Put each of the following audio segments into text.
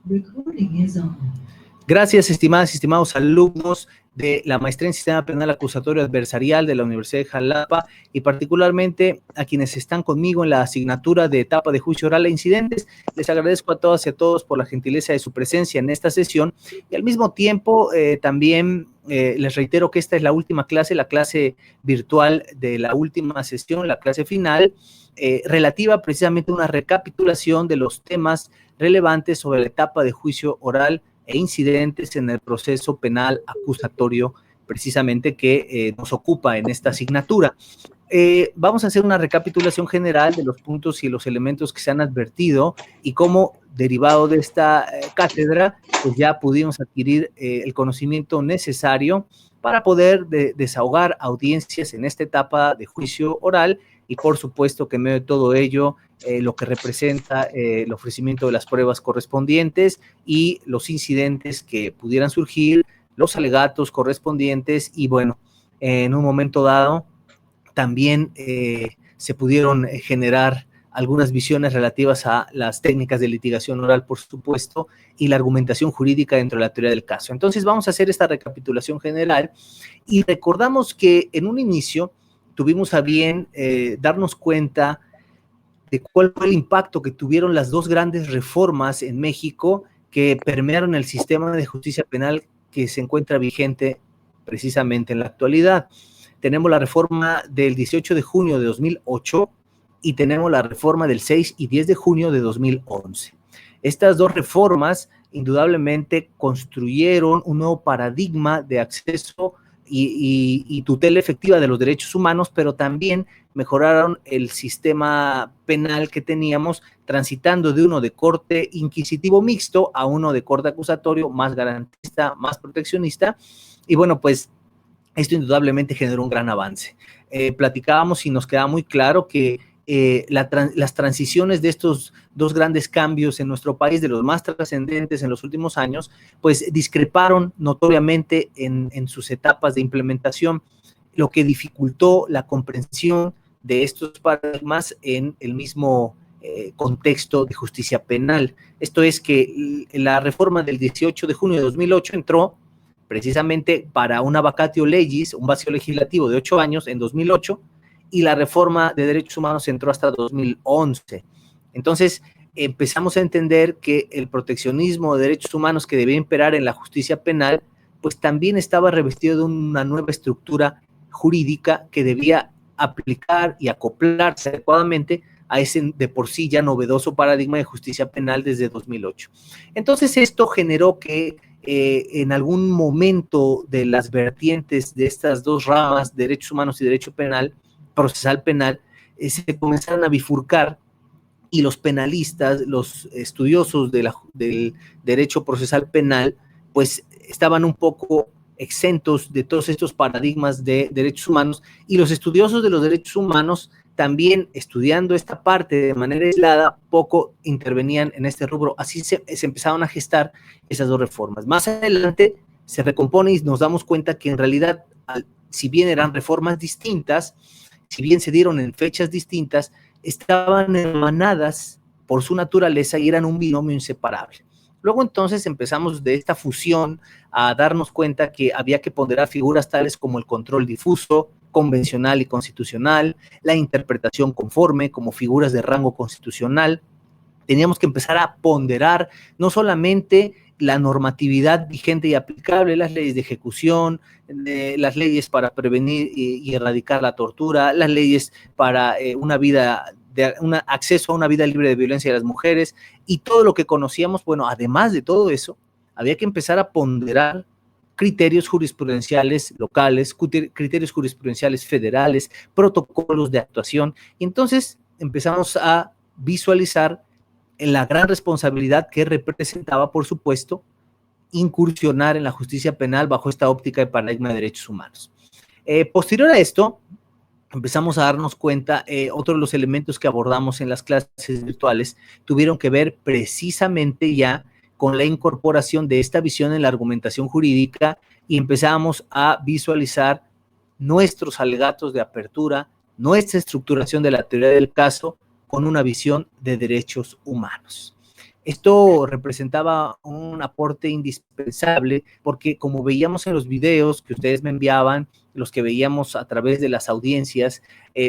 Recording is on. Gracias, estimadas y estimados alumnos de la Maestría en Sistema Penal Acusatorio Adversarial de la Universidad de Jalapa y particularmente a quienes están conmigo en la asignatura de etapa de juicio oral e incidentes. Les agradezco a todas y a todos por la gentileza de su presencia en esta sesión y al mismo tiempo también les reitero que esta es la última clase, la clase virtual de la última sesión, la clase final, relativa precisamente a una recapitulación de los temas relevantes sobre la etapa de juicio oral e incidentes en el proceso penal acusatorio, precisamente que nos ocupa en esta asignatura. Vamos a hacer una recapitulación general de los puntos y los elementos que se han advertido y cómo, derivado de esta cátedra, pues ya pudimos adquirir el conocimiento necesario para poder desahogar audiencias en esta etapa de juicio oral y por supuesto que en medio de todo ello, lo que representa el ofrecimiento de las pruebas correspondientes y los incidentes que pudieran surgir, los alegatos correspondientes y bueno, en un momento dado también se pudieron generar algunas visiones relativas a las técnicas de litigación oral, por supuesto, y la argumentación jurídica dentro de la teoría del caso. Entonces vamos a hacer esta recapitulación general y recordamos que en un inicio tuvimos a bien darnos cuenta de cuál fue el impacto que tuvieron las dos grandes reformas en México que permearon el sistema de justicia penal que se encuentra vigente precisamente en la actualidad. Tenemos la reforma del 18 de junio de 2008 y tenemos la reforma del 6 y 10 de junio de 2011. Estas dos reformas indudablemente construyeron un nuevo paradigma de acceso y tutela efectiva de los derechos humanos, pero también mejoraron el sistema penal que teníamos, transitando de uno de corte inquisitivo mixto a uno de corte acusatorio más garantista, más proteccionista. Y bueno, pues esto indudablemente generó un gran avance. Platicábamos y nos queda muy claro que las transiciones de estos dos grandes cambios en nuestro país, de los más trascendentes en los últimos años, pues discreparon notoriamente en sus etapas de implementación, lo que dificultó la comprensión de estos paradigmas en el mismo contexto de justicia penal. Esto es que la reforma del 18 de junio de 2008 entró precisamente para una vacatio legis, un vacío legislativo de 8 años en 2008, y la reforma de derechos humanos entró hasta 2011. Entonces, empezamos a entender que el proteccionismo de derechos humanos que debía imperar en la justicia penal, pues también estaba revestido de una nueva estructura jurídica que debía aplicar y acoplarse adecuadamente a ese de por sí ya novedoso paradigma de justicia penal desde 2008. Entonces, esto generó que en algún momento de las vertientes de estas dos ramas, derechos humanos y derecho penal, procesal penal, se comenzaron a bifurcar y los penalistas, los estudiosos del derecho procesal penal, pues estaban un poco exentos de todos estos paradigmas de derechos humanos y los estudiosos de los derechos humanos también estudiando esta parte de manera aislada, poco intervenían en este rubro. Así se empezaron a gestar esas dos reformas. Más adelante se recompone y nos damos cuenta que en realidad, si bien eran reformas distintas, si bien se dieron en fechas distintas, estaban hermanadas por su naturaleza y eran un binomio inseparable. Luego entonces empezamos de esta fusión a darnos cuenta que había que ponderar figuras tales como el control difuso, convencional y constitucional, la interpretación conforme como figuras de rango constitucional. Teníamos que empezar a ponderar no solamente la normatividad vigente y aplicable, las leyes de ejecución, las leyes para prevenir y erradicar la tortura, las leyes para un acceso a una vida libre de violencia de las mujeres y todo lo que conocíamos. Bueno, además de todo eso, había que empezar a ponderar criterios jurisprudenciales locales, criterios jurisprudenciales federales, protocolos de actuación. Y entonces empezamos a visualizar la gran responsabilidad que representaba, por supuesto, incursionar en la justicia penal bajo esta óptica de paradigma de derechos humanos. Posterior a esto, empezamos a darnos cuenta, otro de los elementos que abordamos en las clases virtuales tuvieron que ver precisamente ya con la incorporación de esta visión en la argumentación jurídica y empezamos a visualizar nuestros alegatos de apertura, nuestra estructuración de la teoría del caso con una visión de derechos humanos. Esto representaba un aporte indispensable porque, como veíamos en los videos que ustedes me enviaban, los que veíamos a través de las audiencias,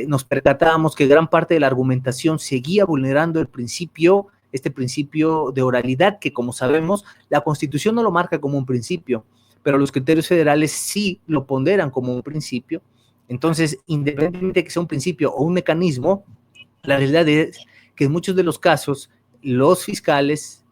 nos percatábamos que gran parte de la argumentación seguía vulnerando el principio, este principio de oralidad que, como sabemos, la Constitución no lo marca como un principio, pero los criterios federales sí lo ponderan como un principio. Entonces, independientemente de que sea un principio o un mecanismo, la realidad es que en muchos de los casos los fiscales,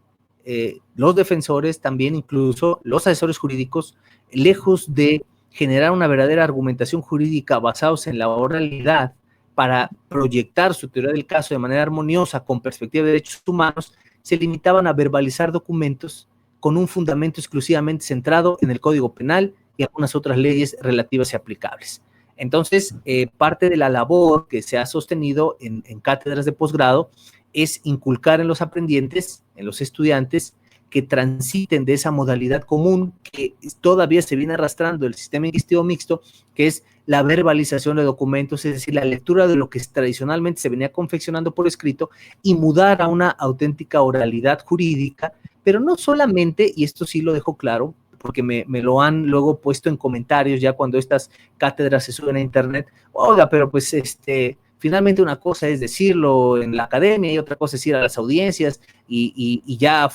los defensores, también incluso los asesores jurídicos, lejos de generar una verdadera argumentación jurídica basados en la oralidad para proyectar su teoría del caso de manera armoniosa con perspectiva de derechos humanos, se limitaban a verbalizar documentos con un fundamento exclusivamente centrado en el Código Penal y algunas otras leyes relativas y aplicables. Entonces, parte de la labor que se ha sostenido en cátedras de posgrado es inculcar en los aprendientes, en los estudiantes, que transiten de esa modalidad común que todavía se viene arrastrando el sistema lingüístico mixto, que es la verbalización de documentos, es decir, la lectura de lo que tradicionalmente se venía confeccionando por escrito y mudar a una auténtica oralidad jurídica, pero no solamente, y esto sí lo dejo claro, porque me lo han luego puesto en comentarios ya cuando estas cátedras se suben a internet, oiga, pero pues finalmente una cosa es decirlo en la academia y otra cosa es ir a las audiencias y ya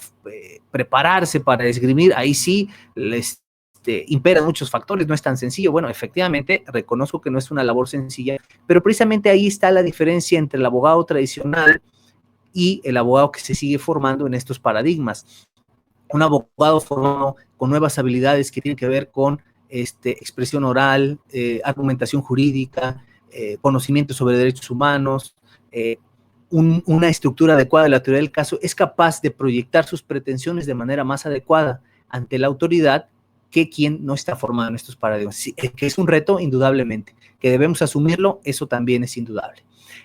prepararse para esgrimir, ahí sí les imperan muchos factores, no es tan sencillo. Bueno, efectivamente, reconozco que no es una labor sencilla, pero precisamente ahí está la diferencia entre el abogado tradicional y el abogado que se sigue formando en estos paradigmas. Un abogado formado con nuevas habilidades que tienen que ver con expresión oral, argumentación jurídica, conocimiento sobre derechos humanos, una estructura adecuada de la teoría del caso, es capaz de proyectar sus pretensiones de manera más adecuada ante la autoridad que quien no está formado en estos paradigmas. Sí, que es un reto, indudablemente, que debemos asumirlo, eso también es indudable.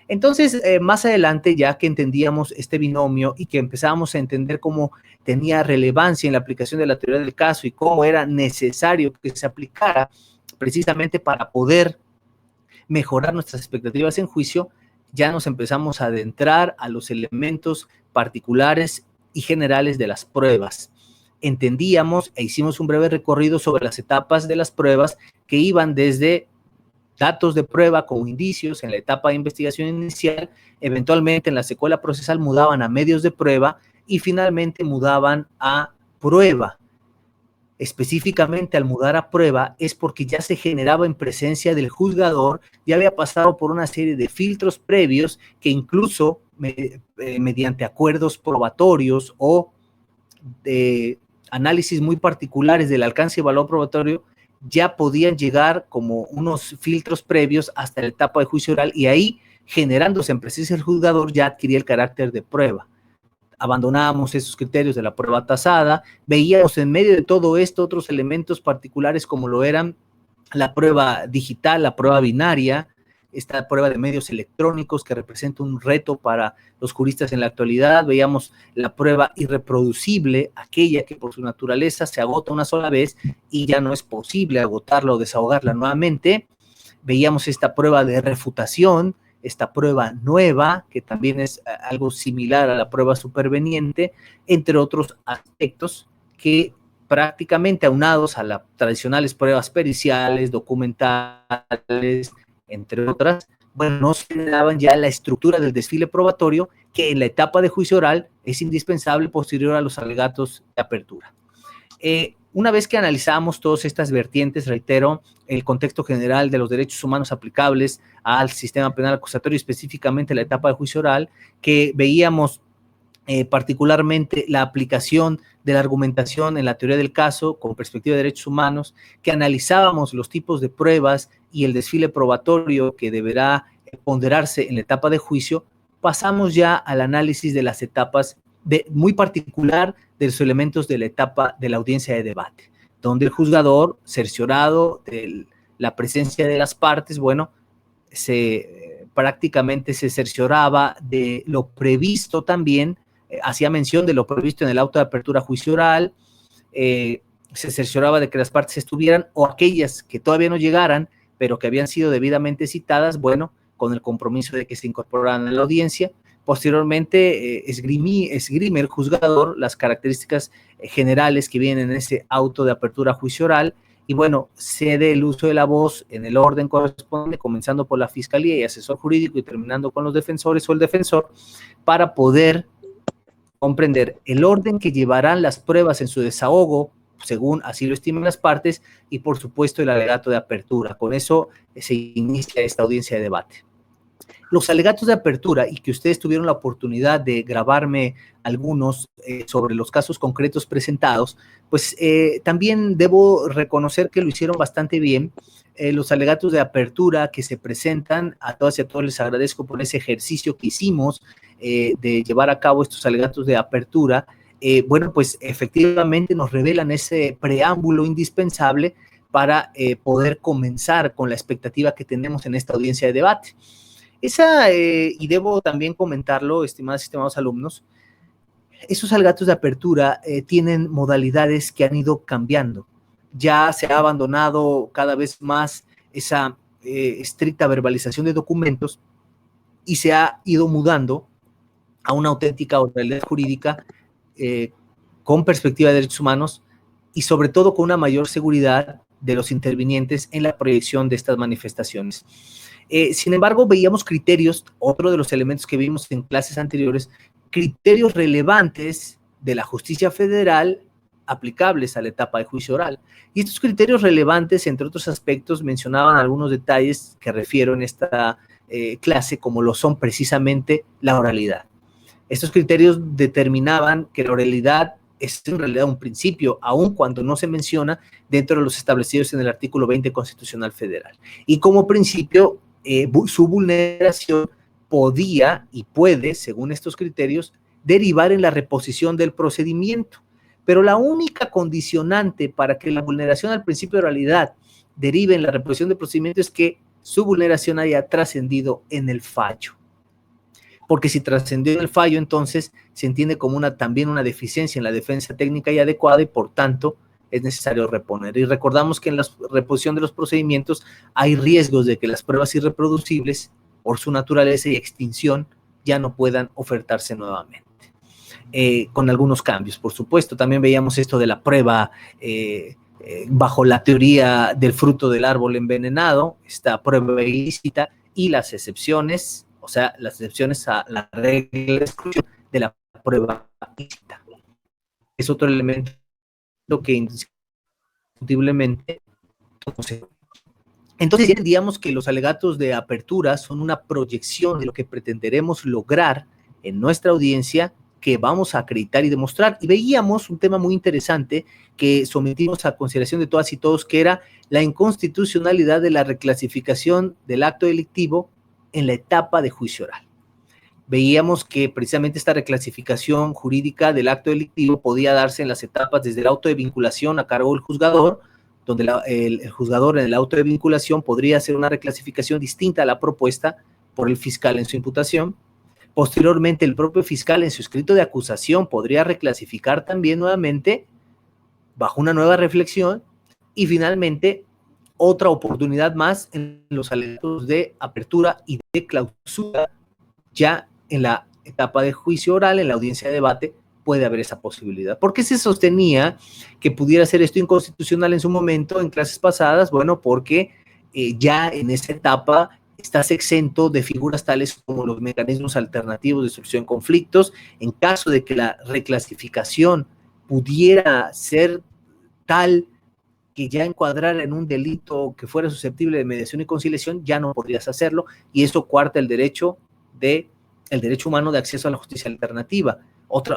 Entonces, más adelante, ya que entendíamos este binomio y que empezábamos a entender cómo tenía relevancia en la aplicación de la teoría del caso y cómo era necesario que se aplicara precisamente para poder mejorar nuestras expectativas en juicio, ya nos empezamos a adentrar a los elementos particulares y generales de las pruebas. Entendíamos e hicimos un breve recorrido sobre las etapas de las pruebas que iban desde datos de prueba como indicios en la etapa de investigación inicial, eventualmente en la secuela procesal mudaban a medios de prueba y finalmente mudaban a prueba. Específicamente al mudar a prueba es porque ya se generaba en presencia del juzgador, ya había pasado por una serie de filtros previos que incluso mediante acuerdos probatorios o de análisis muy particulares del alcance y valor probatorio, ya podían llegar como unos filtros previos hasta la etapa de juicio oral y ahí, generándose en presencia del juzgador, ya adquiría el carácter de prueba. Abandonábamos esos criterios de la prueba tasada, veíamos en medio de todo esto otros elementos particulares como lo eran la prueba digital, la prueba binaria, esta prueba de medios electrónicos que representa un reto para los juristas en la actualidad. Veíamos la prueba irreproducible, aquella que por su naturaleza se agota una sola vez y ya no es posible agotarla o desahogarla nuevamente. Veíamos esta prueba de refutación, esta prueba nueva, que también es algo similar a la prueba superveniente, entre otros aspectos que prácticamente aunados a las tradicionales pruebas periciales, documentales, entre otras, bueno, nos generaban ya la estructura del desfile probatorio que en la etapa de juicio oral es indispensable posterior a los alegatos de apertura. Una vez que analizamos todas estas vertientes, reitero, el contexto general de los derechos humanos aplicables al sistema penal acusatorio, específicamente la etapa de juicio oral, que veíamos particularmente la aplicación de la argumentación en la teoría del caso con perspectiva de derechos humanos, que analizábamos los tipos de pruebas y el desfile probatorio que deberá ponderarse en la etapa de juicio, pasamos ya al análisis de las etapas muy particular de los elementos de la etapa de la audiencia de debate, donde el juzgador, cerciorado de la presencia de las partes, bueno, prácticamente se cercioraba de lo previsto también, hacía mención de lo previsto en el auto de apertura a juicio oral, se cercioraba de que las partes estuvieran o aquellas que todavía no llegaran, pero que habían sido debidamente citadas, bueno, con el compromiso de que se incorporaran a la audiencia, Posteriormente, esgrime el juzgador las características generales que vienen en ese auto de apertura a juicio oral y, bueno, cede el uso de la voz en el orden correspondiente, comenzando por la fiscalía y asesor jurídico y terminando con los defensores o el defensor, para poder comprender el orden que llevarán las pruebas en su desahogo, según así lo estimen las partes, y por supuesto el alegato de apertura. Con eso se inicia esta audiencia de debate. Los alegatos de apertura, y que ustedes tuvieron la oportunidad de grabarme algunos sobre los casos concretos presentados, pues también debo reconocer que lo hicieron bastante bien. Los alegatos de apertura que se presentan, a todas y a todos les agradezco por ese ejercicio que hicimos de llevar a cabo estos alegatos de apertura. Bueno, pues efectivamente nos revelan ese preámbulo indispensable para poder comenzar con la expectativa que tenemos en esta audiencia de debate. Y debo también comentarlo, estimadas y estimados alumnos, esos alegatos de apertura tienen modalidades que han ido cambiando. Ya se ha abandonado cada vez más esa estricta verbalización de documentos y se ha ido mudando a una auténtica oralidad jurídica con perspectiva de derechos humanos y sobre todo con una mayor seguridad de los intervinientes en la proyección de estas manifestaciones. Sin embargo, veíamos criterios, otro de los elementos que vimos en clases anteriores, criterios relevantes de la justicia federal aplicables a la etapa de juicio oral. Y estos criterios relevantes, entre otros aspectos, mencionaban algunos detalles que refiero en esta clase, como lo son precisamente la oralidad. Estos criterios determinaban que la oralidad es en realidad un principio, aun cuando no se menciona dentro de los establecidos en el artículo 20 Constitucional Federal. Y como principio, su vulneración podía y puede, según estos criterios, derivar en la reposición del procedimiento. Pero la única condicionante para que la vulneración al principio de oralidad derive en la reposición del procedimiento es que su vulneración haya trascendido en el fallo. Porque si trascendió en el fallo, entonces se entiende como también una deficiencia en la defensa técnica y adecuada y por tanto es necesario reponer. Y recordamos que en la reposición de los procedimientos hay riesgos de que las pruebas irreproducibles, por su naturaleza y extinción, ya no puedan ofertarse nuevamente. Con algunos cambios, por supuesto. También veíamos esto de la prueba bajo la teoría del fruto del árbol envenenado, esta prueba ilícita y las excepciones, o sea, las excepciones a la regla de exclusión de la prueba ilícita. Es otro elemento que indiscutiblemente. Entonces, diríamos que los alegatos de apertura son una proyección de lo que pretenderemos lograr en nuestra audiencia que vamos a acreditar y demostrar. Y veíamos un tema muy interesante que sometimos a consideración de todas y todos, que era la inconstitucionalidad de la reclasificación del acto delictivo en la etapa de juicio oral. Veíamos que precisamente esta reclasificación jurídica del acto delictivo podía darse en las etapas desde el auto de vinculación a cargo del juzgador, donde el juzgador en el auto de vinculación podría hacer una reclasificación distinta a la propuesta por el fiscal en su imputación. Posteriormente, el propio fiscal en su escrito de acusación podría reclasificar también nuevamente bajo una nueva reflexión y finalmente otra oportunidad más en los alegatos de apertura y de clausura. Ya en la etapa de juicio oral, en la audiencia de debate, puede haber esa posibilidad. ¿Por qué se sostenía que pudiera ser esto inconstitucional en su momento, en clases pasadas? Bueno, porque ya en esa etapa estás exento de figuras tales como los mecanismos alternativos de solución de conflictos. En caso de que la reclasificación pudiera ser tal que ya encuadrara en un delito que fuera susceptible de mediación y conciliación, ya no podrías hacerlo, y eso coarta el derecho humano de acceso a la justicia alternativa.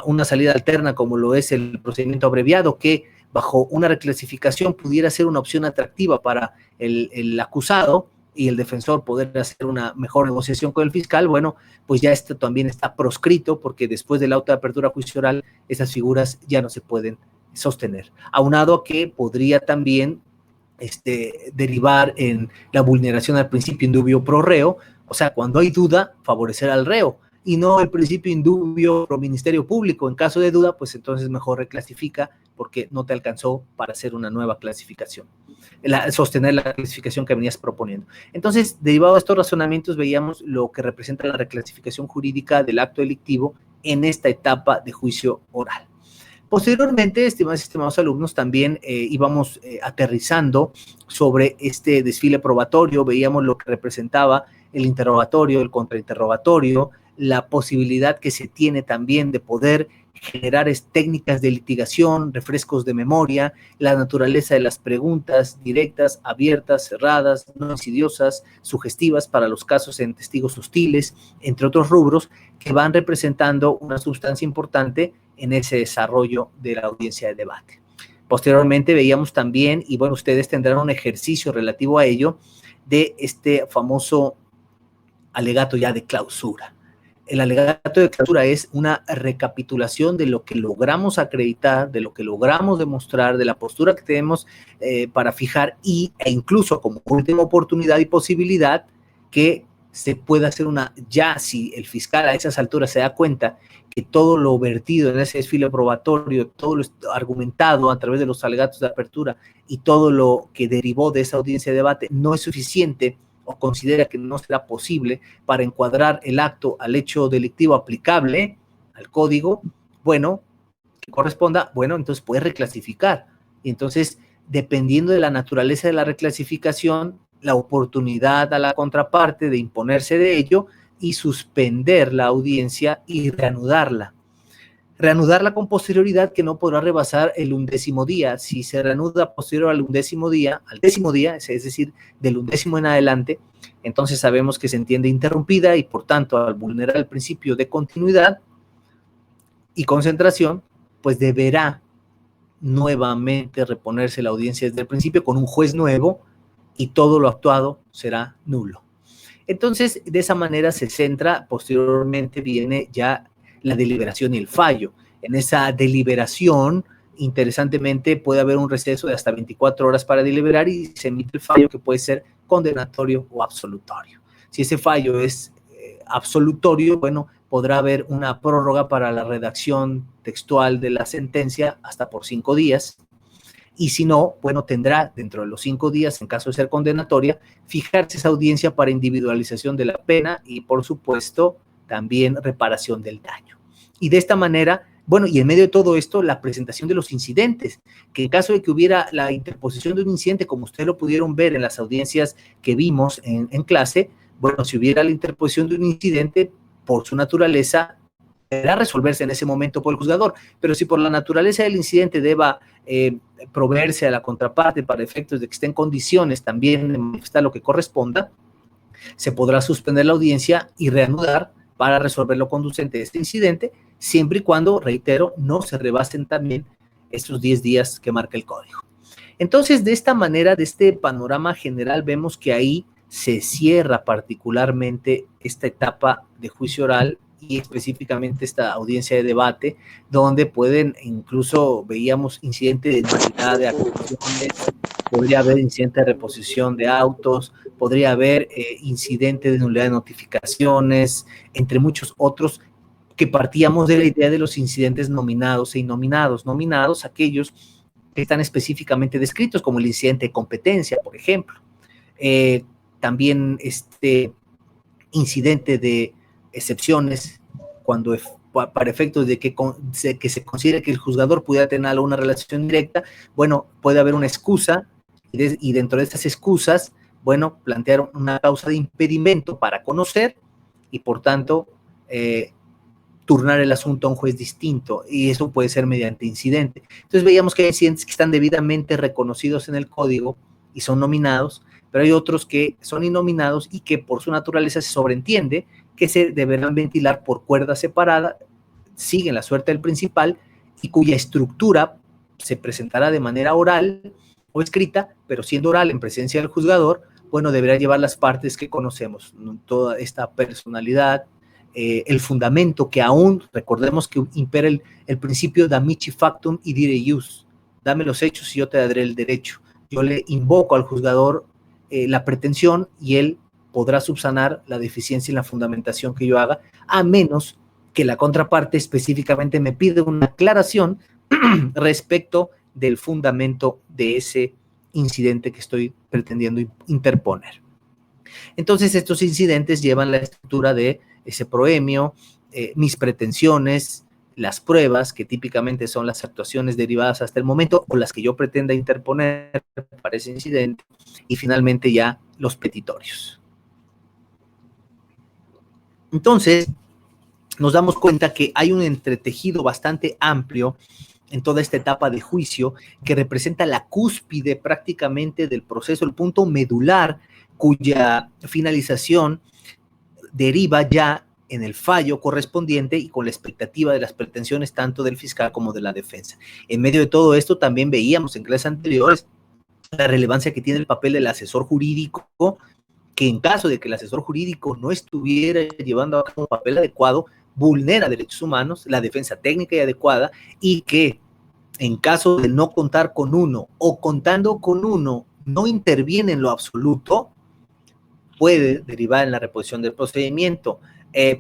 Una salida alterna como lo es el procedimiento abreviado, que bajo una reclasificación pudiera ser una opción atractiva para el acusado y el defensor poder hacer una mejor negociación con el fiscal. Bueno, pues ya esto también está proscrito, porque después del auto de apertura a juicio oral, esas figuras ya no se pueden sostener. Aunado a que podría también derivar en la vulneración al principio indubio pro reo, o sea, cuando hay duda, favorecer al reo, y no el principio indubio pro ministerio público. En caso de duda, pues entonces mejor reclasifica porque no te alcanzó para hacer una nueva clasificación. sostener la clasificación que venías proponiendo. Entonces, derivado de estos razonamientos, veíamos lo que representa la reclasificación jurídica del acto delictivo en esta etapa de juicio oral. Posteriormente, estimados alumnos, también íbamos aterrizando sobre este desfile probatorio, veíamos lo que representaba el interrogatorio, el contrainterrogatorio, la posibilidad que se tiene también de poder generar técnicas de litigación, refrescos de memoria, la naturaleza de las preguntas directas, abiertas, cerradas, no insidiosas, sugestivas para los casos en testigos hostiles, entre otros rubros que van representando una sustancia importante en ese desarrollo de la audiencia de debate. Posteriormente veíamos también, y bueno, ustedes tendrán un ejercicio relativo a ello, de este famoso alegato ya de clausura. El alegato de clausura es una recapitulación de lo que logramos acreditar, de lo que logramos demostrar, de la postura que tenemos para fijar e incluso como última oportunidad y posibilidad que se pueda hacer ya si el fiscal a esas alturas se da cuenta que todo lo vertido en ese desfile probatorio, todo lo argumentado a través de los alegatos de apertura y todo lo que derivó de esa audiencia de debate no es suficiente o considera que no será posible para encuadrar el acto al hecho delictivo aplicable al código, bueno, que corresponda, bueno, entonces puede reclasificar. Y entonces, dependiendo de la naturaleza de la reclasificación, la oportunidad a la contraparte de imponerse de ello y suspender la audiencia y reanudarla. Reanudarla con posterioridad que no podrá rebasar el 11º día. Si se reanuda posterior al 11º día, es decir, del 11º en adelante, entonces sabemos que se entiende interrumpida y por tanto al vulnerar el principio de continuidad y concentración, pues deberá nuevamente reponerse la audiencia desde el principio con un juez nuevo y todo lo actuado será nulo. Entonces, de esa manera se centra, posteriormente viene ya la deliberación y el fallo. En esa deliberación, interesantemente, puede haber un receso de hasta 24 horas para deliberar y se emite el fallo que puede ser condenatorio o absolutorio. Si ese fallo es absolutorio, bueno, podrá haber una prórroga para la redacción textual de la sentencia hasta por 5 días. Y si no, bueno, tendrá dentro de los 5 días, en caso de ser condenatoria, fijarse esa audiencia para individualización de la pena y, por supuesto, también reparación del daño. Y de esta manera, bueno, y en medio de todo esto, la presentación de los incidentes, que en caso de que hubiera la interposición de un incidente, como ustedes lo pudieron ver en las audiencias que vimos en clase, bueno, si hubiera la interposición de un incidente, por su naturaleza, deberá resolverse en ese momento por el juzgador, pero si por la naturaleza del incidente deba proveerse a la contraparte para efectos de que esté en condiciones también de manifestar lo que corresponda, se podrá suspender la audiencia y reanudar para resolver lo conducente de este incidente, siempre y cuando, reitero, no se rebasen también estos 10 días que marca el código. Entonces, de esta manera, de este panorama general, vemos que ahí se cierra particularmente esta etapa de juicio oral y específicamente esta audiencia de debate, donde pueden, incluso veíamos incidente de nulidad de acusaciones, podría haber incidente de reposición de autos, podría haber incidente de nulidad de notificaciones, entre muchos otros, que partíamos de la idea de los incidentes nominados e innominados. Nominados aquellos que están específicamente descritos, como el incidente de competencia, por ejemplo. También este incidente de excepciones, cuando para efectos de que se considere que el juzgador pudiera tener alguna relación directa, bueno, puede haber una excusa y dentro de estas excusas, bueno, plantear una causa de impedimento para conocer y por tanto turnar el asunto a un juez distinto y eso puede ser mediante incidente. Entonces veíamos que hay incidentes que están debidamente reconocidos en el código y son nominados, pero hay otros que son innominados y que por su naturaleza se sobreentiende que se deberán ventilar por cuerda separada, siguen la suerte del principal y cuya estructura se presentará de manera oral o escrita, pero siendo oral en presencia del juzgador, bueno, deberá llevar las partes que conocemos, toda esta personalidad, el fundamento que aún, recordemos que impera el principio de amici factum y dire ius, dame los hechos y yo te daré el derecho. Yo le invoco al juzgador la pretensión y él podrá subsanar la deficiencia en la fundamentación que yo haga, a menos que la contraparte específicamente me pida una aclaración respecto del fundamento de ese incidente que estoy pretendiendo interponer. Entonces, estos incidentes llevan la estructura de ese proemio, mis pretensiones, las pruebas, que típicamente son las actuaciones derivadas hasta el momento, o las que yo pretenda interponer para ese incidente, y finalmente ya los petitorios. Entonces, nos damos cuenta que hay un entretejido bastante amplio en toda esta etapa de juicio que representa la cúspide prácticamente del proceso, el punto medular cuya finalización deriva ya en el fallo correspondiente y con la expectativa de las pretensiones tanto del fiscal como de la defensa. En medio de todo esto también veíamos en clases anteriores la relevancia que tiene el papel del asesor jurídico, que en caso de que el asesor jurídico no estuviera llevando a cabo un papel adecuado, vulnera derechos humanos, la defensa técnica y adecuada, y que en caso de no contar con uno o contando con uno no interviene en lo absoluto, puede derivar en la reposición del procedimiento.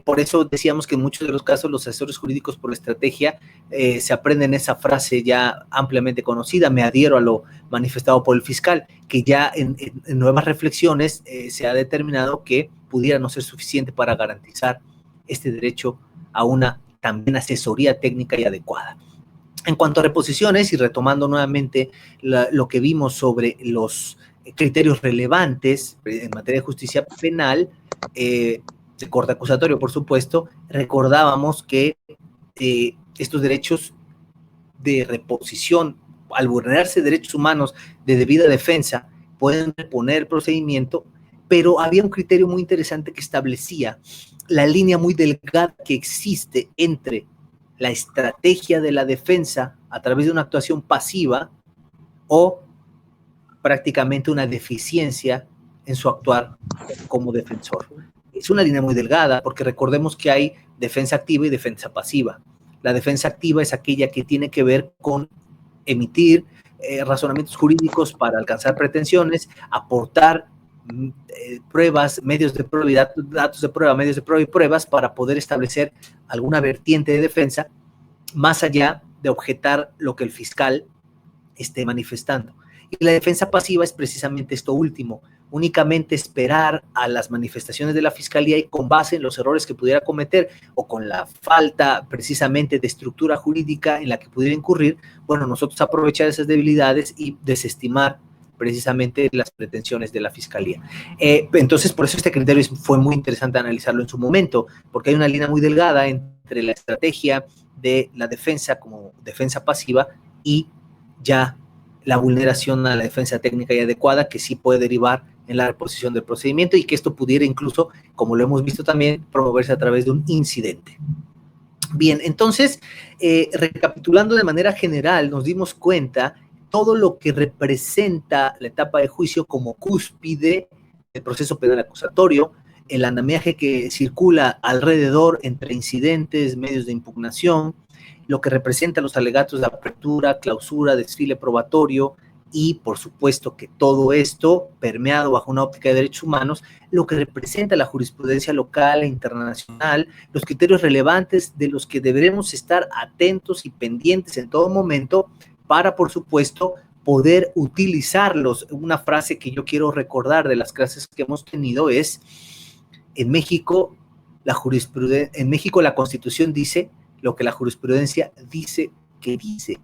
Por eso decíamos que en muchos de los casos los asesores jurídicos por estrategia se aprenden esa frase ya ampliamente conocida, me adhiero a lo manifestado por el fiscal, que ya en nuevas reflexiones se ha determinado que pudiera no ser suficiente para garantizar este derecho a una también asesoría técnica y adecuada. En cuanto a reposiciones, y retomando nuevamente lo que vimos sobre los criterios relevantes en materia de justicia penal, de corte acusatorio, por supuesto, recordábamos que estos derechos de reposición, al vulnerarse derechos humanos de debida defensa, pueden reponer el procedimiento, pero había un criterio muy interesante que establecía la línea muy delgada que existe entre la estrategia de la defensa a través de una actuación pasiva o prácticamente una deficiencia en su actuar como defensor. Es una línea muy delgada porque recordemos que hay defensa activa y defensa pasiva. La defensa activa es aquella que tiene que ver con emitir razonamientos jurídicos para alcanzar pretensiones, aportar pruebas, medios de prueba, datos de prueba, medios de prueba y pruebas para poder establecer alguna vertiente de defensa más allá de objetar lo que el fiscal esté manifestando. Y la defensa pasiva es precisamente esto último, únicamente esperar a las manifestaciones de la fiscalía y con base en los errores que pudiera cometer o con la falta precisamente de estructura jurídica en la que pudiera incurrir, bueno, nosotros aprovechar esas debilidades y desestimar precisamente las pretensiones de la fiscalía. Entonces, por eso este criterio fue muy interesante analizarlo en su momento, porque hay una línea muy delgada entre la estrategia de la defensa como defensa pasiva y ya la vulneración a la defensa técnica y adecuada que sí puede derivar en la reposición del procedimiento y que esto pudiera incluso, como lo hemos visto también, promoverse a través de un incidente. Bien, entonces, recapitulando de manera general, nos dimos cuenta todo lo que representa la etapa de juicio como cúspide del proceso penal acusatorio, el andamiaje que circula alrededor entre incidentes, medios de impugnación, lo que representa los alegatos de apertura, clausura, desfile probatorio y, por supuesto, que todo esto permeado bajo una óptica de derechos humanos, lo que representa la jurisprudencia local e internacional, los criterios relevantes de los que deberemos estar atentos y pendientes en todo momento para, por supuesto, poder utilizarlos. Una frase que yo quiero recordar de las clases que hemos tenido es, en México la Constitución dice lo que la jurisprudencia dice que dice.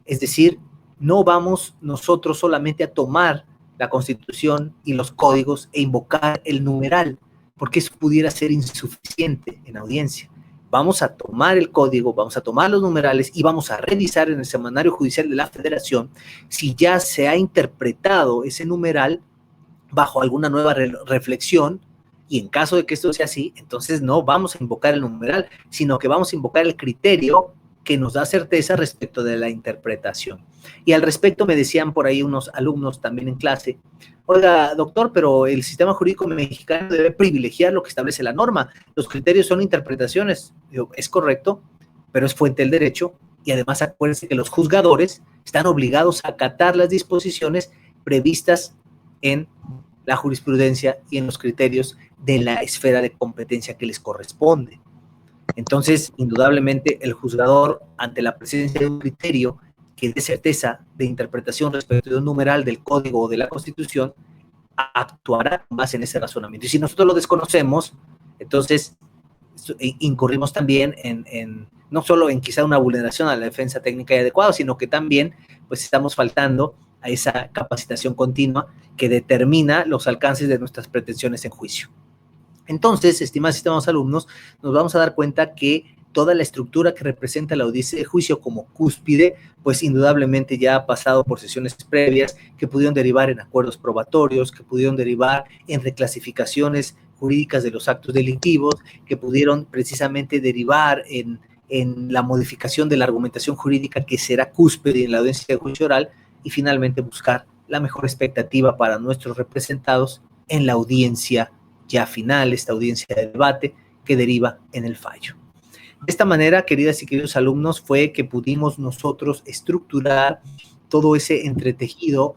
Es decir, no vamos nosotros solamente a tomar la Constitución y los códigos e invocar el numeral, porque eso pudiera ser insuficiente en audiencia. Vamos a tomar el código, vamos a tomar los numerales y vamos a revisar en el Semanario Judicial de la Federación si ya se ha interpretado ese numeral bajo alguna nueva reflexión, y en caso de que esto sea así, entonces no vamos a invocar el numeral, sino que vamos a invocar el criterio que nos da certeza respecto de la interpretación. Y al respecto me decían por ahí unos alumnos también en clase, oiga, doctor, pero el sistema jurídico mexicano debe privilegiar lo que establece la norma, los criterios son interpretaciones. Digo, es correcto, pero es fuente del derecho, y además acuérdense que los juzgadores están obligados a acatar las disposiciones previstas en la jurisprudencia y en los criterios de la esfera de competencia que les corresponde. Entonces, indudablemente, el juzgador, ante la presencia de un criterio que dé certeza de interpretación respecto de un numeral del Código o de la Constitución, actuará con base en ese razonamiento. Y si nosotros lo desconocemos, entonces incurrimos también no solo en quizá una vulneración a la defensa técnica y adecuada, sino que también pues estamos faltando a esa capacitación continua que determina los alcances de nuestras pretensiones en juicio. Entonces, estimados alumnos, nos vamos a dar cuenta que toda la estructura que representa la audiencia de juicio como cúspide, pues indudablemente ya ha pasado por sesiones previas que pudieron derivar en acuerdos probatorios, que pudieron derivar en reclasificaciones jurídicas de los actos delictivos, que pudieron precisamente derivar en la modificación de la argumentación jurídica que será cúspide en la audiencia de juicio oral, y finalmente buscar la mejor expectativa para nuestros representados en la audiencia ya final, esta audiencia de debate que deriva en el fallo. De esta manera, queridas y queridos alumnos, fue que pudimos nosotros estructurar todo ese entretejido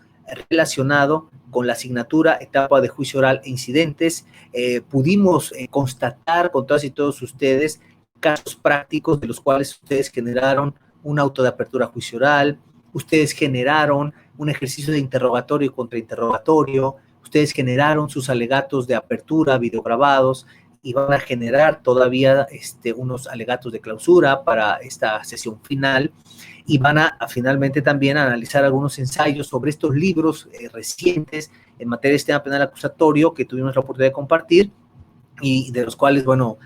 relacionado con la asignatura etapa de juicio oral e incidentes. Pudimos constatar con todas y todos ustedes casos prácticos de los cuales ustedes generaron un auto de apertura a juicio oral, ustedes generaron un ejercicio de interrogatorio y contrainterrogatorio, ustedes generaron sus alegatos de apertura, videograbados, y van a generar todavía unos alegatos de clausura para esta sesión final, y van a finalmente también analizar algunos ensayos sobre estos libros recientes en materia de sistema penal acusatorio que tuvimos la oportunidad de compartir, y de los cuales, bueno,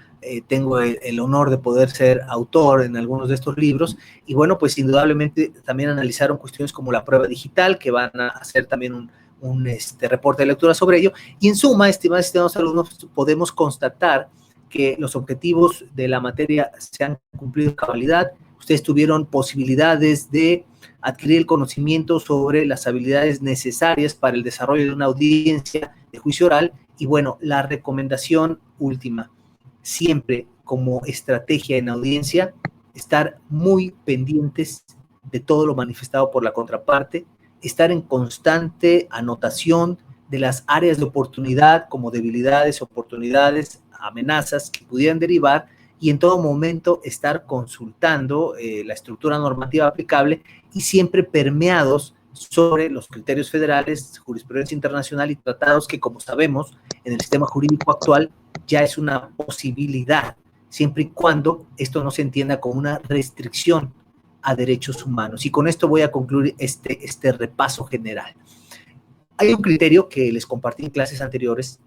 tengo el honor de poder ser autor en algunos de estos libros. Y bueno, pues indudablemente también analizaron cuestiones como la prueba digital, que van a hacer también un reporte de lectura sobre ello. Y en suma, estimados alumnos, podemos constatar que los objetivos de la materia se han cumplido en cabalidad. Ustedes tuvieron posibilidades de adquirir el conocimiento sobre las habilidades necesarias para el desarrollo de una audiencia de juicio oral. Y bueno, la recomendación última, siempre como estrategia en audiencia, estar muy pendientes de todo lo manifestado por la contraparte, estar en constante anotación de las áreas de oportunidad como debilidades, oportunidades, amenazas que pudieran derivar, y en todo momento estar consultando la estructura normativa aplicable y siempre permeados sobre los criterios federales, jurisprudencia internacional y tratados que, como sabemos, en el sistema jurídico actual ya es una posibilidad, siempre y cuando esto no se entienda como una restricción a derechos humanos. Y con esto voy a concluir este repaso general. Hay un criterio que les compartí en clases anteriores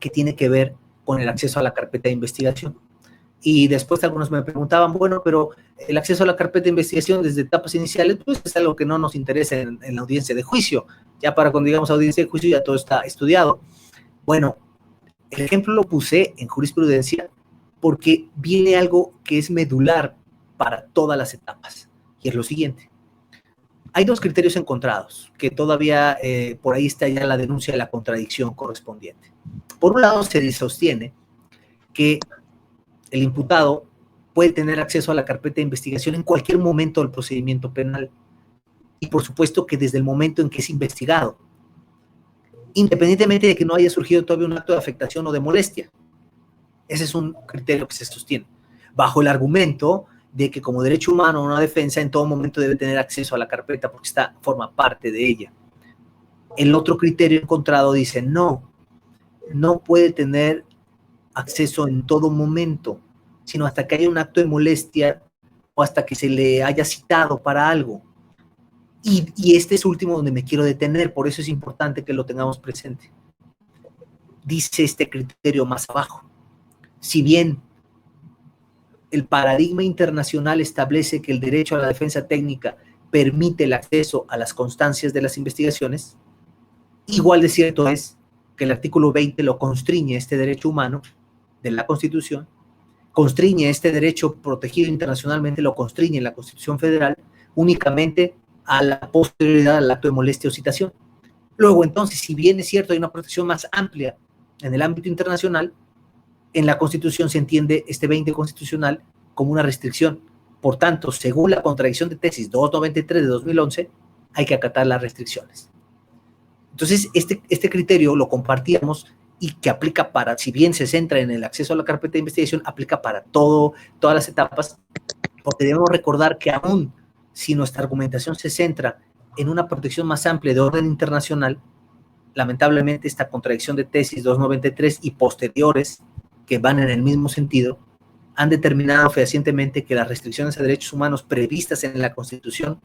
que tiene que ver con el acceso a la carpeta de investigación. Y después algunos me preguntaban, bueno, pero el acceso a la carpeta de investigación desde etapas iniciales, pues es algo que no nos interesa en la audiencia de juicio. Ya para cuando digamos audiencia de juicio ya todo está estudiado. Bueno, el ejemplo lo puse en jurisprudencia porque viene algo que es medular para todas las etapas, y es lo siguiente. Hay dos criterios encontrados, que todavía por ahí está ya la denuncia de la contradicción correspondiente. Por un lado, se sostiene que el imputado puede tener acceso a la carpeta de investigación en cualquier momento del procedimiento penal, y por supuesto que desde el momento en que es investigado, independientemente de que no haya surgido todavía un acto de afectación o de molestia. Ese es un criterio que se sostiene, bajo el argumento de que como derecho humano una defensa en todo momento debe tener acceso a la carpeta porque forma parte de ella. El otro criterio encontrado dice no puede tener acceso en todo momento, sino hasta que haya un acto de molestia o hasta que se le haya citado para algo. Y este es último donde me quiero detener, por eso es importante que lo tengamos presente. Dice este criterio más abajo, si bien el paradigma internacional establece que el derecho a la defensa técnica permite el acceso a las constancias de las investigaciones, igual de cierto es que el artículo 20 lo constriñe, este derecho humano de la Constitución, constriñe este derecho protegido internacionalmente, lo constriñe en la Constitución Federal únicamente a la posterioridad al acto de molestia o citación. Luego, entonces, si bien es cierto hay una protección más amplia en el ámbito internacional, en la Constitución se entiende este 20 constitucional como una restricción. Por tanto, según la contradicción de tesis 293 de 2011, hay que acatar las restricciones. Entonces, este criterio lo compartíamos y que aplica para, si bien se centra en el acceso a la carpeta de investigación, aplica para todas las etapas, porque debemos recordar que aún si nuestra argumentación se centra en una protección más amplia de orden internacional, lamentablemente esta contradicción de tesis 293 y posteriores que van en el mismo sentido han determinado fehacientemente que las restricciones a derechos humanos previstas en la Constitución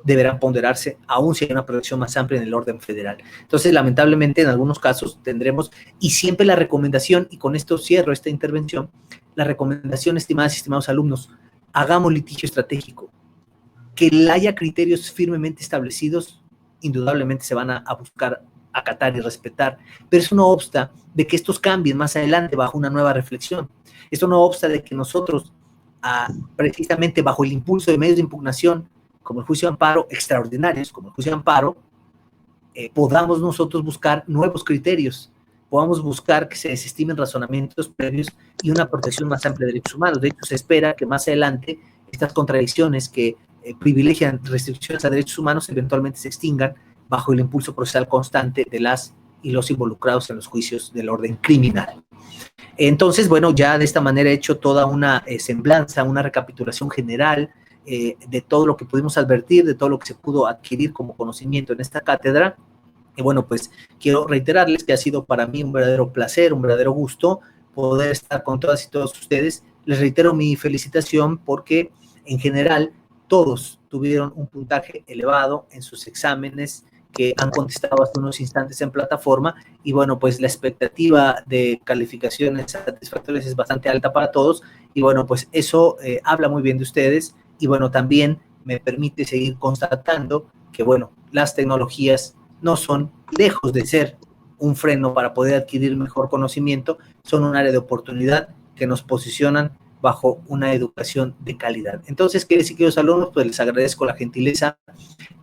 deberán ponderarse aún si hay una protección más amplia en el orden federal. Entonces, lamentablemente, en algunos casos tendremos, y siempre la recomendación, y con esto cierro esta intervención, la recomendación, estimadas y estimados alumnos, hagamos litigio estratégico. Que haya criterios firmemente establecidos, indudablemente se van a buscar acatar y respetar, pero eso no obsta de que estos cambien más adelante bajo una nueva reflexión. Esto no obsta de que nosotros, precisamente bajo el impulso de medios de impugnación, como el juicio de amparo, extraordinarios, como el juicio de amparo, podamos nosotros buscar nuevos criterios, podamos buscar que se desestimen razonamientos previos y una protección más amplia de derechos humanos. De hecho, se espera que más adelante estas contradicciones que privilegian restricciones a derechos humanos eventualmente se extingan bajo el impulso procesal constante de las y los involucrados en los juicios del orden criminal. Entonces, bueno, ya de esta manera he hecho toda una semblanza, una recapitulación general de todo lo que pudimos advertir, de todo lo que se pudo adquirir como conocimiento en esta cátedra. Y bueno, pues quiero reiterarles que ha sido para mí un verdadero placer, un verdadero gusto poder estar con todas y todos ustedes. Les reitero mi felicitación porque en general todos tuvieron un puntaje elevado en sus exámenes que han contestado hasta unos instantes en plataforma, y bueno, pues la expectativa de calificaciones satisfactorias es bastante alta para todos, y bueno, pues eso habla muy bien de ustedes, y bueno, también me permite seguir constatando que bueno, las tecnologías no son, lejos de ser un freno para poder adquirir mejor conocimiento, son un área de oportunidad que nos posicionan bajo una educación de calidad. Entonces, queridos alumnos, pues les agradezco la gentileza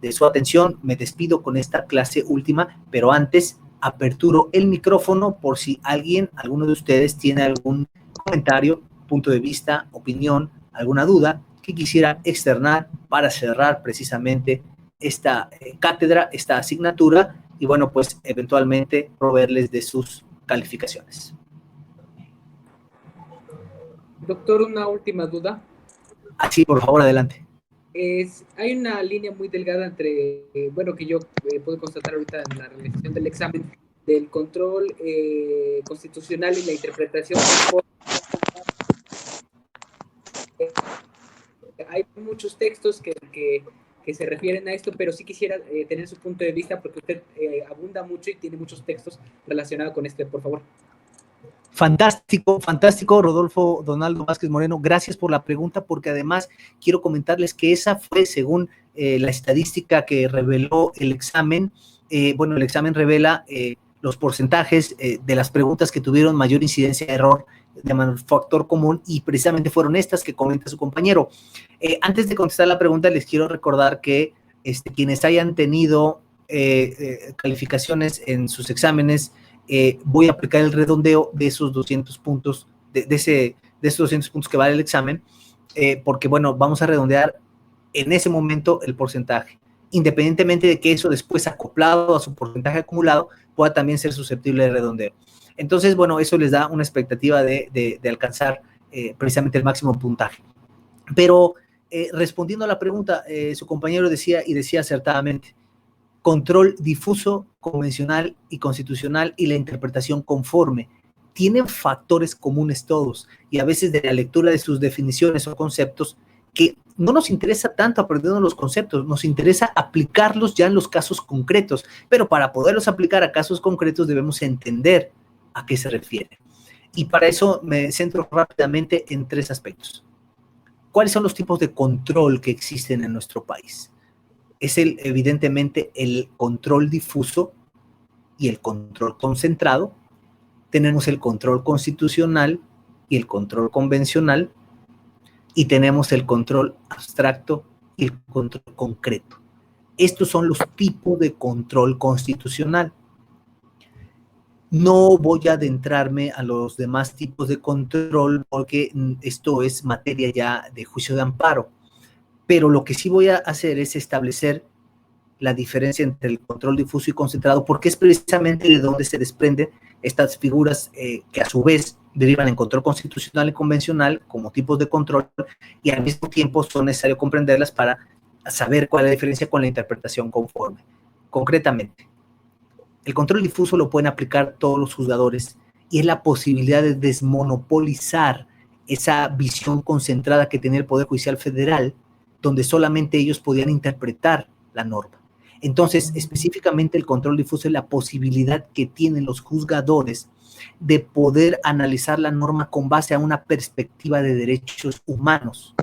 de su atención. Me despido con esta clase última, pero antes aperturo el micrófono por si alguno de ustedes tiene algún comentario, punto de vista, opinión, alguna duda que quisiera externar para cerrar precisamente esta cátedra, esta asignatura, y bueno, pues eventualmente proveerles de sus calificaciones. Doctor, una última duda. Así, por favor, adelante. Hay una línea muy delgada entre, bueno, que yo puedo constatar ahorita en la realización del examen, del control constitucional y la interpretación. Hay muchos textos que se refieren a esto, pero sí quisiera tener su punto de vista porque usted abunda mucho y tiene muchos textos relacionados con este, por favor. Fantástico, fantástico, Rodolfo Donaldo Vázquez Moreno. Gracias por la pregunta, porque además quiero comentarles que esa fue, según la estadística que reveló el examen, bueno, el examen revela los porcentajes de las preguntas que tuvieron mayor incidencia de error de factor común, y precisamente fueron estas que comenta su compañero. Antes de contestar la pregunta, les quiero recordar que quienes hayan tenido calificaciones en sus exámenes, voy a aplicar el redondeo de esos 200 puntos, de esos 200 puntos que vale el examen, porque, bueno, vamos a redondear en ese momento el porcentaje, independientemente de que eso después, acoplado a su porcentaje acumulado, pueda también ser susceptible de redondeo. Entonces, bueno, eso les da una expectativa de alcanzar precisamente el máximo puntaje. Pero respondiendo a la pregunta, su compañero decía acertadamente: control difuso, convencional y constitucional y la interpretación conforme. Tienen factores comunes todos, y a veces de la lectura de sus definiciones o conceptos, que no nos interesa tanto aprendernos los conceptos, nos interesa aplicarlos ya en los casos concretos, pero para poderlos aplicar a casos concretos debemos entender a qué se refiere. Y para eso me centro rápidamente en tres aspectos. ¿Cuáles son los tipos de control que existen en nuestro país? Es evidentemente el control difuso y el control concentrado. Tenemos el control constitucional y el control convencional, y tenemos el control abstracto y el control concreto. Estos son los tipos de control constitucional. No voy a adentrarme a los demás tipos de control porque esto es materia ya de juicio de amparo. Pero lo que sí voy a hacer es establecer la diferencia entre el control difuso y concentrado, porque es precisamente de donde se desprenden estas figuras que a su vez derivan en control constitucional y convencional como tipos de control, y al mismo tiempo son necesarios comprenderlas para saber cuál es la diferencia con la interpretación conforme. Concretamente, el control difuso lo pueden aplicar todos los juzgadores y es la posibilidad de desmonopolizar esa visión concentrada que tenía el Poder Judicial Federal, donde solamente ellos podían interpretar la norma. Entonces, específicamente el control difuso es la posibilidad que tienen los juzgadores de poder analizar la norma con base a una perspectiva de derechos humanos,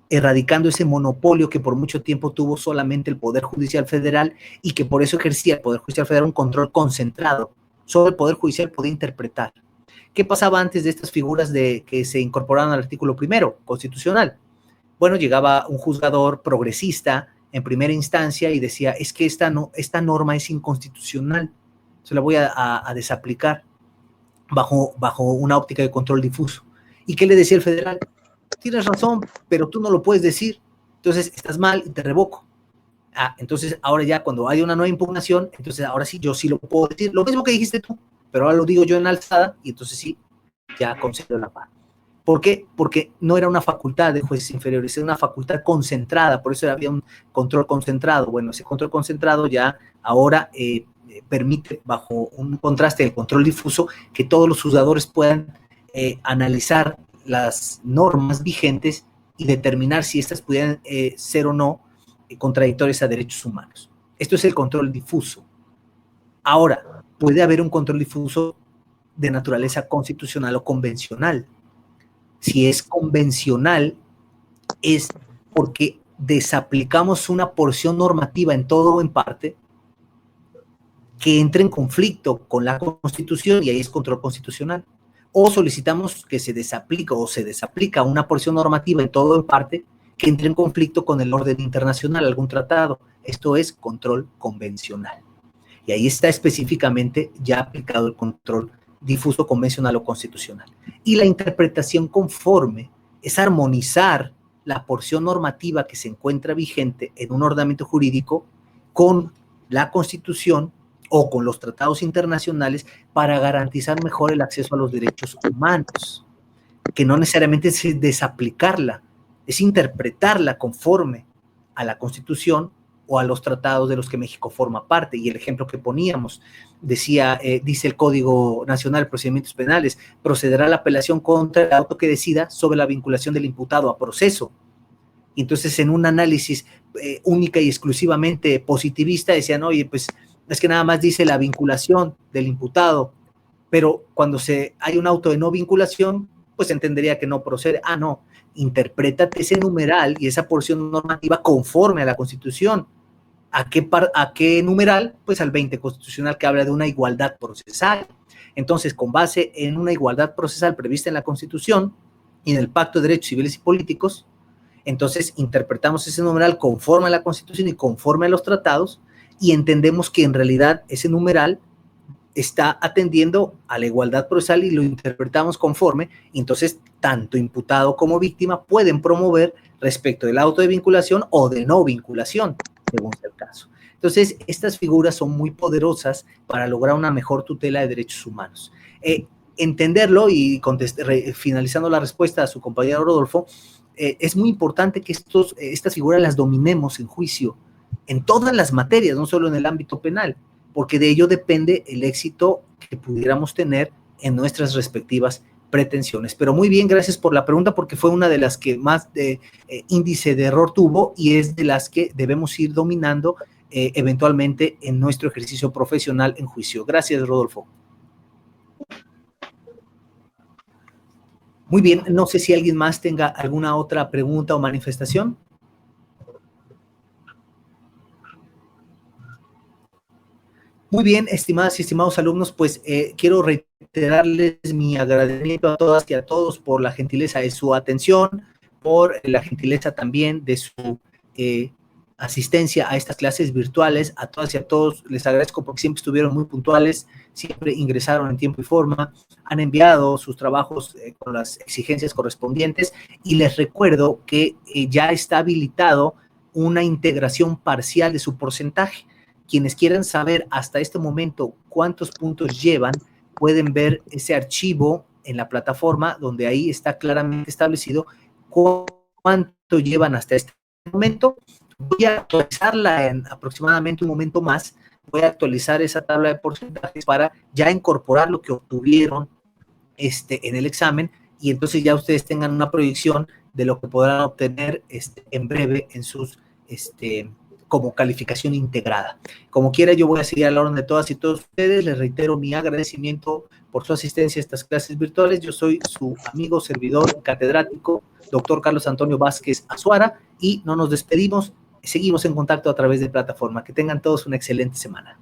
erradicando ese monopolio que por mucho tiempo tuvo solamente el Poder Judicial Federal y que por eso ejercía el Poder Judicial Federal un control concentrado. Solo el Poder Judicial podía interpretar. ¿Qué pasaba antes de estas figuras que se incorporaron al artículo primero, constitucional? Bueno, llegaba un juzgador progresista en primera instancia y decía, es que esta norma es inconstitucional, se la voy a desaplicar bajo una óptica de control difuso. ¿Y qué le decía el federal? Tienes razón, pero tú no lo puedes decir, entonces estás mal y te revoco. Entonces ahora ya cuando hay una nueva impugnación, entonces ahora sí, yo sí lo puedo decir, lo mismo que dijiste tú, pero ahora lo digo yo en alzada y entonces sí, ya concedo la paz. ¿Por qué? Porque no era una facultad de jueces inferiores, era una facultad concentrada, por eso había un control concentrado. Bueno, ese control concentrado ya ahora permite, bajo un contraste del control difuso, que todos los juzgadores puedan analizar las normas vigentes y determinar si estas pudieran ser o no contradictorias a derechos humanos. Esto es el control difuso. Ahora, puede haber un control difuso de naturaleza constitucional o convencional. Si es convencional, es porque desaplicamos una porción normativa en todo o en parte que entre en conflicto con la Constitución y ahí es control constitucional. O solicitamos que se desaplique o se desaplica una porción normativa en todo o en parte que entre en conflicto con el orden internacional, algún tratado. Esto es control convencional. Y ahí está específicamente ya aplicado el control difuso, convencional o constitucional. Y la interpretación conforme es armonizar la porción normativa que se encuentra vigente en un ordenamiento jurídico con la Constitución o con los tratados internacionales para garantizar mejor el acceso a los derechos humanos, que no necesariamente es desaplicarla, es interpretarla conforme a la Constitución o a los tratados de los que México forma parte. Y el ejemplo que poníamos, dice el Código Nacional de Procedimientos Penales, procederá la apelación contra el auto que decida sobre la vinculación del imputado a proceso. Entonces, en un análisis única y exclusivamente positivista, decían, oye, pues es que nada más dice la vinculación del imputado, pero cuando hay un auto de no vinculación, pues entendería que no procede. No, interprétate ese numeral y esa porción normativa conforme a la Constitución. ¿A qué numeral? Pues al 20 constitucional, que habla de una igualdad procesal. Entonces, con base en una igualdad procesal prevista en la Constitución y en el Pacto de Derechos Civiles y Políticos, entonces interpretamos ese numeral conforme a la Constitución y conforme a los tratados y entendemos que en realidad ese numeral está atendiendo a la igualdad procesal y lo interpretamos conforme, y entonces tanto imputado como víctima pueden promover respecto del auto de vinculación o de no vinculación, según sea el caso. Entonces, estas figuras son muy poderosas para lograr una mejor tutela de derechos humanos. Entenderlo y finalizando la respuesta a su compañero Rodolfo, es muy importante que estas figuras las dominemos en juicio, en todas las materias, no solo en el ámbito penal, porque de ello depende el éxito que pudiéramos tener en nuestras respectivas pretensiones. Pero muy bien, gracias por la pregunta, porque fue una de las que más índice de error tuvo y es de las que debemos ir dominando eventualmente en nuestro ejercicio profesional en juicio. Gracias, Rodolfo. Muy bien, no sé si alguien más tenga alguna otra pregunta o manifestación. Muy bien, estimadas y estimados alumnos, pues quiero reiterarles mi agradecimiento a todas y a todos por la gentileza de su atención, por la gentileza también de su asistencia a estas clases virtuales. A todas y a todos les agradezco porque siempre estuvieron muy puntuales, siempre ingresaron en tiempo y forma, han enviado sus trabajos con las exigencias correspondientes y les recuerdo que ya está habilitado una integración parcial de su porcentaje. Quienes quieran saber hasta este momento cuántos puntos llevan, pueden ver ese archivo en la plataforma donde ahí está claramente establecido cuánto llevan hasta este momento. Voy a actualizarla en aproximadamente un momento más. Voy a actualizar esa tabla de porcentajes para ya incorporar lo que obtuvieron en el examen, y entonces ya ustedes tengan una proyección de lo que podrán obtener en breve en sus como calificación integrada. Como quiera, yo voy a seguir a la orden de todas y todos ustedes. Les reitero mi agradecimiento por su asistencia a estas clases virtuales. Yo soy su amigo, servidor, catedrático, doctor Carlos Antonio Vázquez Azuara, y no nos despedimos. Seguimos en contacto a través de plataforma. Que tengan todos una excelente semana.